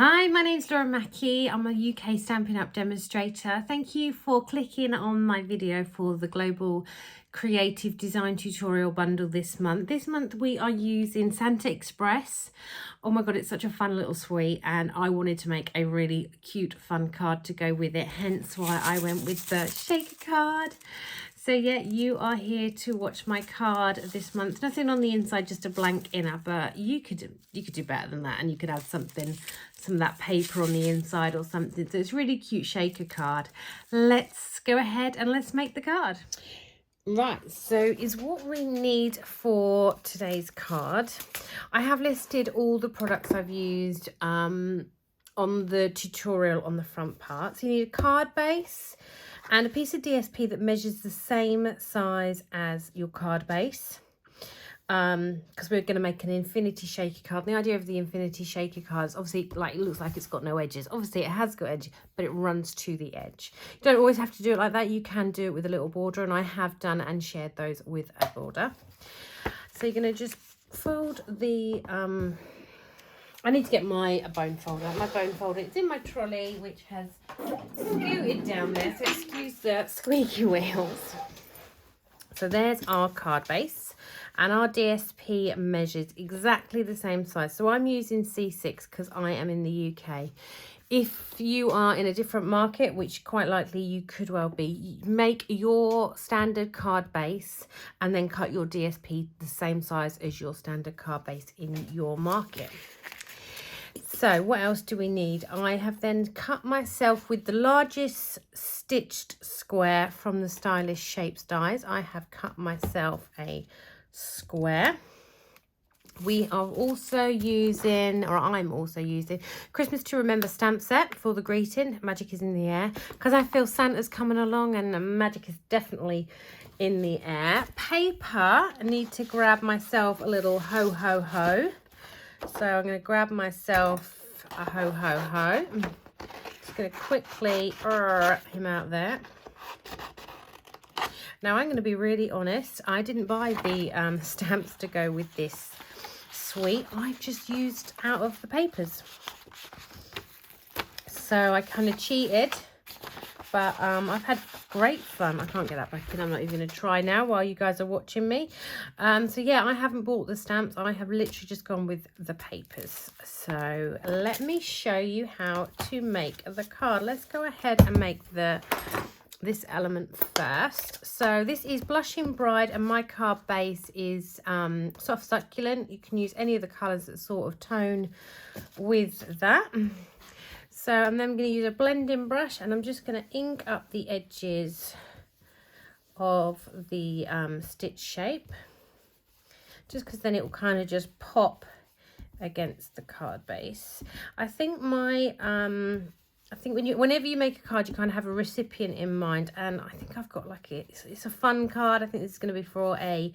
Hi, my name's Laura Mackey. I'm a UK Stampin' Up! Demonstrator. Thank you for clicking on my video for the Global Creative Design Tutorial Bundle this month. This month we are using Santa Express. Oh my god, it's such a fun little suite, and I wanted to make a really cute, fun card to go with it, hence why I went with the shaker card. So yeah, you are here to watch my card this month. Nothing on the inside, just a blank inner, but you could do better than that, and you could add some of that paper on the inside or something. So it's really cute shaker card. Let's go ahead and let's make the card. Right, so is what we need for today's card. I have listed all the products I've used on the tutorial on the front part. So you need a card base and a piece of DSP that measures the same size as your card base, because we're going to make an infinity shaker card. And the idea of the infinity shaker card is obviously, like, it looks like it's got no edges. Obviously it has got edges, but it runs to the edge. You don't always have to do it like that. You can do it with a little border, and I have done and shared those with a border. So you're going to just fold the I need to get my bone folder. My bone folder, it's in my trolley, which has scooted down there, so excuse the squeaky wheels. So there's our card base, and our DSP measures exactly the same size. So I'm using C6 because I am in the UK. If you are in a different market, which quite likely you could well be, make your standard card base and then cut your DSP the same size as your standard card base in your market. So what else do we need? I have then cut myself with the largest stitched square from the Stylish Shapes dies. I have cut myself a square. We are also using, or I'm also using, Christmas to Remember stamp set for the greeting. Magic is in the air, because I feel Santa's coming along and the magic is definitely in the air. Paper, I need to grab myself a little ho ho ho. So I'm going to grab myself a ho ho ho. Just going to quickly him out there. Now I'm going to be really honest. I didn't buy the stamps to go with this suite. I've just used out of the papers. So I kind of cheated. But I've had great fun. I can't get that back in. I'm not even going to try now while you guys are watching me. So yeah, I haven't bought the stamps. I have literally just gone with the papers. So let me show you how to make the card. Let's go ahead and make this element first. So this is Blushing Bride, and my card base is Soft Succulent. You can use any of the colours that sort of tone with that. So I'm then going to use a blending brush, and I'm just going to ink up the edges of the stitch shape, just because then it will kind of just pop against the card base. I think whenever you make a card, you kind of have a recipient in mind, and I think I've got like it's a fun card. I think this is going to be for a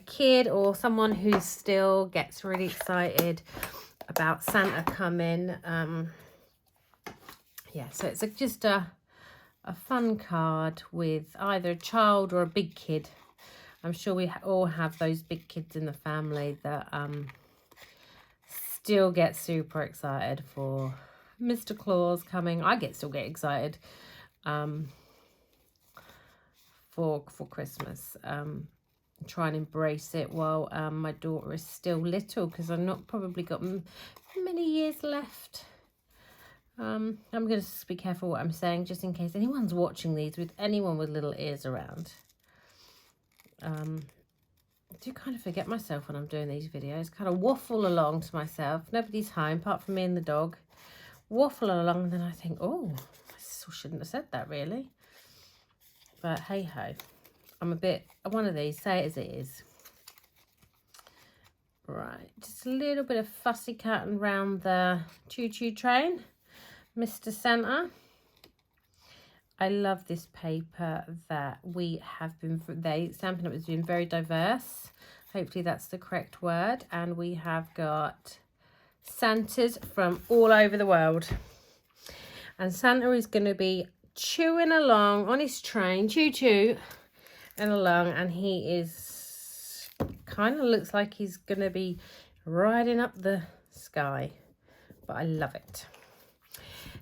kid or someone who still gets really excited about Santa coming. Yeah, so it's just a fun card with either a child or a big kid. I'm sure we all have those big kids in the family that still get super excited for Mr. Claus coming. I still get excited for Christmas. Try and embrace it while my daughter is still little, because I've not probably got many years left. I'm going to be careful what I'm saying, just in case anyone's watching these with anyone with little ears around. I do kind of forget myself when I'm doing these videos, kind of waffle along to myself. Nobody's home apart from me and the dog. Waffle along, and then I think, oh, I shouldn't have said that really. But hey ho, I'm a bit one of these, say it as it is. Right, just a little bit of fussy cutting around the choo-choo train. Mr. Santa. I love this paper that we have been, Stampin' Up! Has been very diverse. Hopefully that's the correct word. And we have got Santas from all over the world. And Santa is going to be chewing along on his train, choo-choo, and along. And he is, kind of looks like he's going to be riding up the sky. But I love it.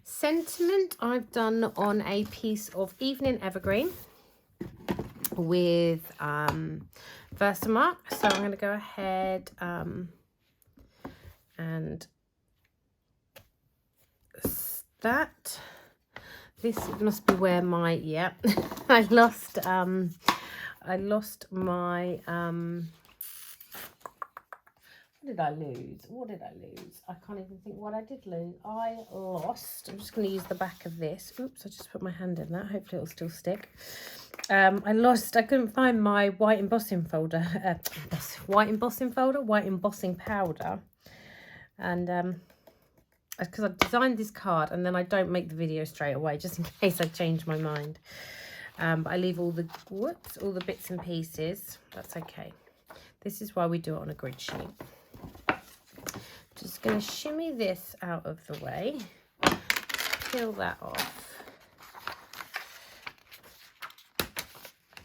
Sentiment I've done on a piece of Evening Evergreen with Versamark. So I'm going to go ahead and that. This must be where my, yeah, I lost my, what did I lose? What did I lose? I can't even think what I did lose. I lost, I'm just going to use the back of this. Oops, I just put my hand in that. Hopefully it'll still stick. I couldn't find my white embossing folder, white embossing powder. And because I designed this card and then I don't make the video straight away just in case I change my mind. But I leave all the bits and pieces. That's okay. This is why we do it on a grid sheet. Just going to shimmy this out of the way, peel that off.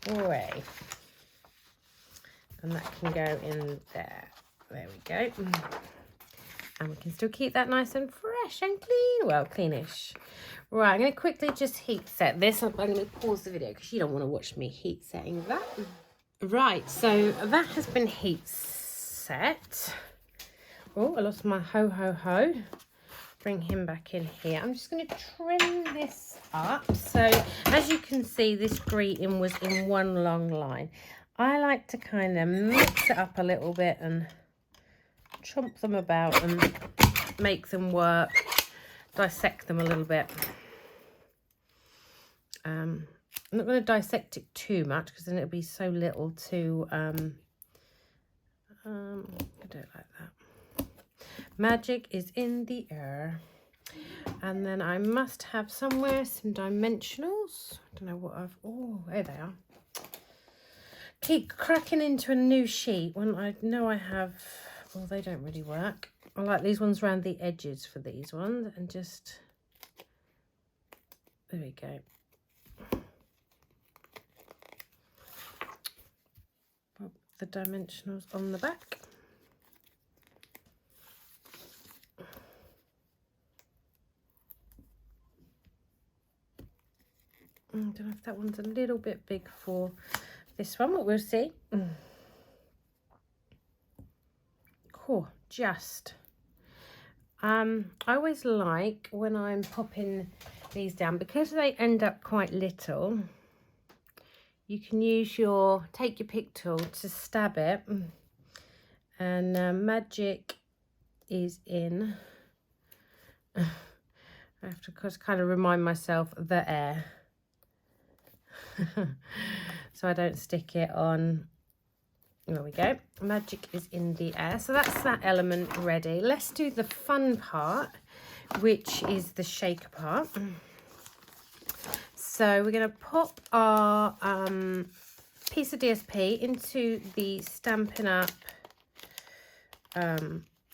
Away. And that can go in there. There we go. And we can still keep that nice and fresh and clean. Well, cleanish. Right, I'm going to quickly just heat set this. I'm going to pause the video because you don't want to watch me heat setting that. Right, so that has been heat set. Oh, I lost my ho. Bring him back in here. I'm just going to trim this up. So as you can see, this greeting was in one long line. I like to kind of mix it up a little bit and chomp them about and make them work, dissect them a little bit. I'm not going to dissect it too much because then it'll be so little to I'll do it like that. Magic is in the air. And then I must have somewhere some dimensionals. I don't know what I've, oh, there they are. Keep cracking into a new sheet when I know I have, well, they don't really work. I like these ones around the edges for these ones and just, there we go. Pop the dimensionals on the back. I don't know if that one's a little bit big for this one, but we'll see. Cool, just. I always like when I'm popping these down, because they end up quite little, you can use take your pick tool to stab it. And Magic is in. I have to kind of remind myself the air. So I don't stick it on. There we go. Magic is in the air. So that's that element ready. Let's do the fun part, which is the shaker part. So we're going to pop our piece of DSP into the Stampin' Up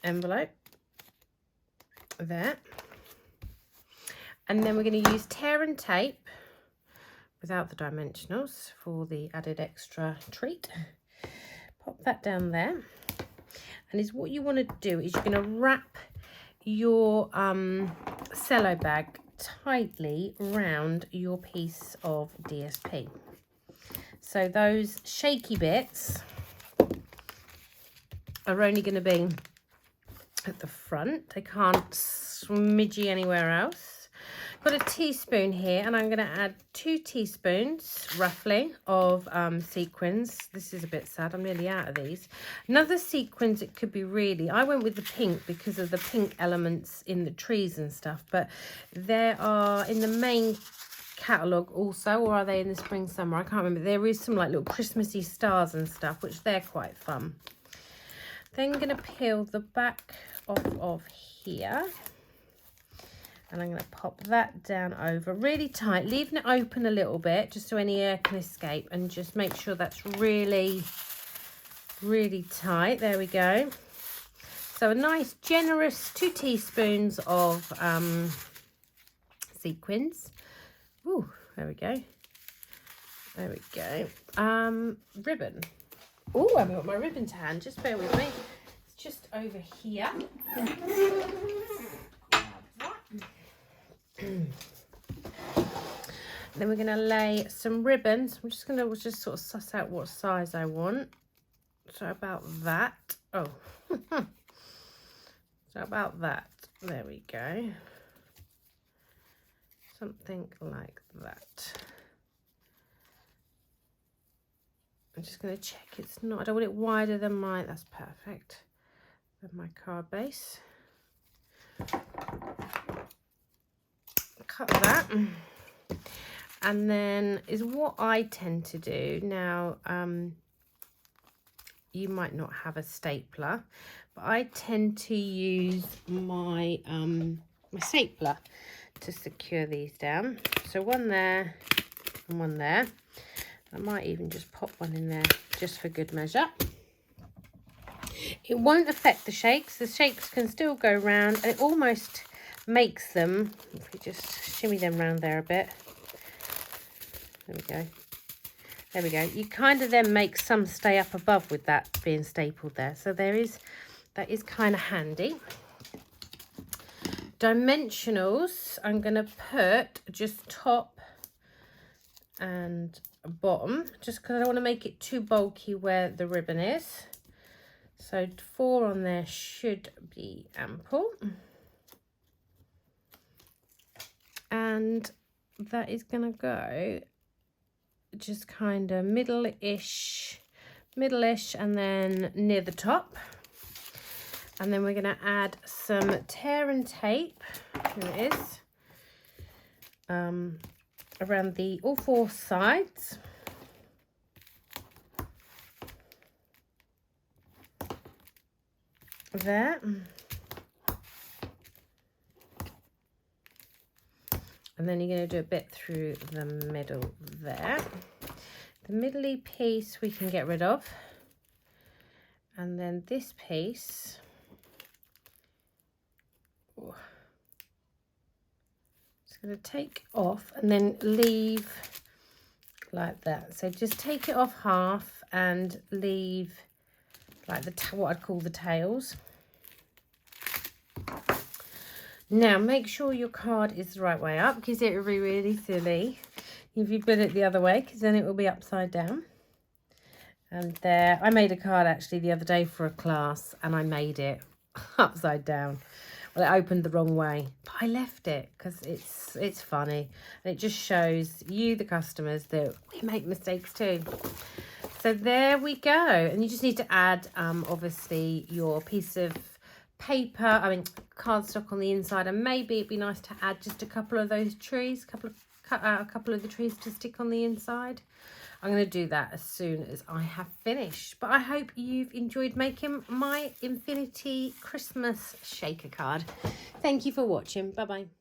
envelope there. And then we're going to use tear and tape without the dimensionals for the added extra treat. Pop that down there. And is what you want to do is you're going to wrap your cello bag tightly round your piece of DSP. So those shaky bits are only going to be at the front. They can't smidgy anywhere else. Got a teaspoon here, and I'm going to add 2 teaspoons roughly of sequins. This is a bit sad, I'm nearly out of these. Another sequins, it could be really, I went with the pink because of the pink elements in the trees and stuff, but there are in the main catalogue also, or are they in the spring summer, I can't remember. There is some like little Christmassy stars and stuff, which they're quite fun. Then I'm going to peel the back off of here. And I'm going to pop that down over really tight, leaving it open a little bit just so any air can escape, and just make sure that's really, really tight. There we go. So a nice generous 2 teaspoons of sequins. Ooh, there we go. There we go. Ribbon. Oh, I haven't got my ribbon to hand. Just bear with me. It's just over here. Then we're going to lay some ribbons. I'm just going to just sort of suss out what size I want. So about that. Oh, so about that. There we go. Something like that. I'm just going to check it's not, I don't want it wider than mine. That's perfect. Than my card base. Cut that. And then is what I tend to do now. You might not have a stapler, but I tend to use my my stapler to secure these down. So one there and one there. I might even just pop one in there just for good measure. It won't affect the shakes. The shakes can still go round, and it almost makes them, if we just shimmy them round there a bit. There we go. There we go. You kind of then make some stay up above with that being stapled there. So that is kind of handy. Dimensionals, I'm going to put just top and bottom, just because I don't want to make it too bulky where the ribbon is. So 4 on there should be ample. And that is going to go just kind of middle-ish, and then near the top. And then we're going to add some tear and tape. Here it is. Around all 4 sides. There. And then you're going to do a bit through the middle there. The middle-y piece we can get rid of. And then this piece, just going to take off and then leave like that. So just take it off half and leave like what I'd call the tails. Now make sure your card is the right way up, because it would be really silly if you put it the other way, because then it will be upside down. And there, I made a card actually the other day for a class, and I made it upside down. Well, it opened the wrong way, but I left it because it's funny, and it just shows you, the customers, that we make mistakes too. So there we go. And you just need to add obviously your piece of paper, cardstock on the inside, and maybe it'd be nice to add just a couple of those trees, a couple of the trees to stick on the inside. I'm going to do that as soon as I have finished. But I hope you've enjoyed making my Infinity Christmas shaker card. Thank you for watching. Bye bye.